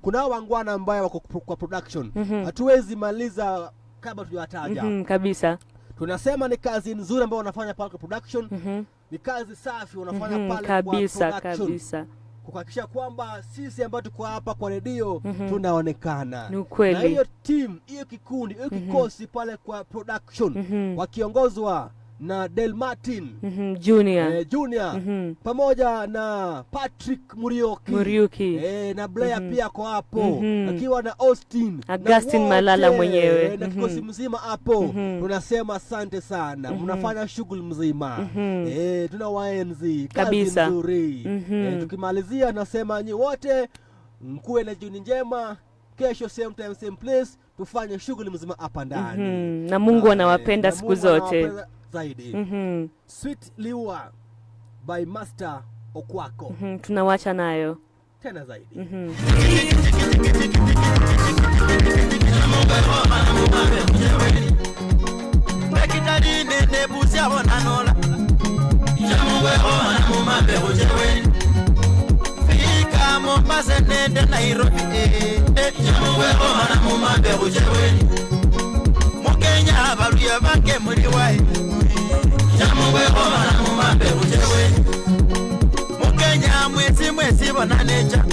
Kuna wangwana ambaye wako kwa production. Hatuwezi maliza kabla tujawataja. Kabisa. Tunasema ni kazi nzuri ambayo wanafanya pale kwa production. Ni kazi safi wanafanya pale kabisa, kwa production. kabisa. Kuhakikisha kwamba sisi ambao tuko hapa kwa redio tunaonekana. Ni kweli. Na hiyo team, hiyo kikundi, hiyo kikosi pale kwa production wakiongozwa na Del Martin Junior pamoja na Patrick Muriuki na Blair pia kwa hapo akiwa na Augustine Malala mwenyewe na kikosi mzima hapo. Tunasema asante sana, mnafanya shughuli mzima. Tunawaenzi kazi nzuri. Tukimalizia nasema nyi wote mkuwe na jioni njema. Kesho same time same place tufanye shughuli mzima hapa ndani. Na Mungu anawapenda siku zote zaidi. Sweet Liwa by Master Okwako. Tunawacha nayo tena zaidi. Mombasa nende Nairobi Mukenya baluya bange muri wae Mukenya mwezi bonaneja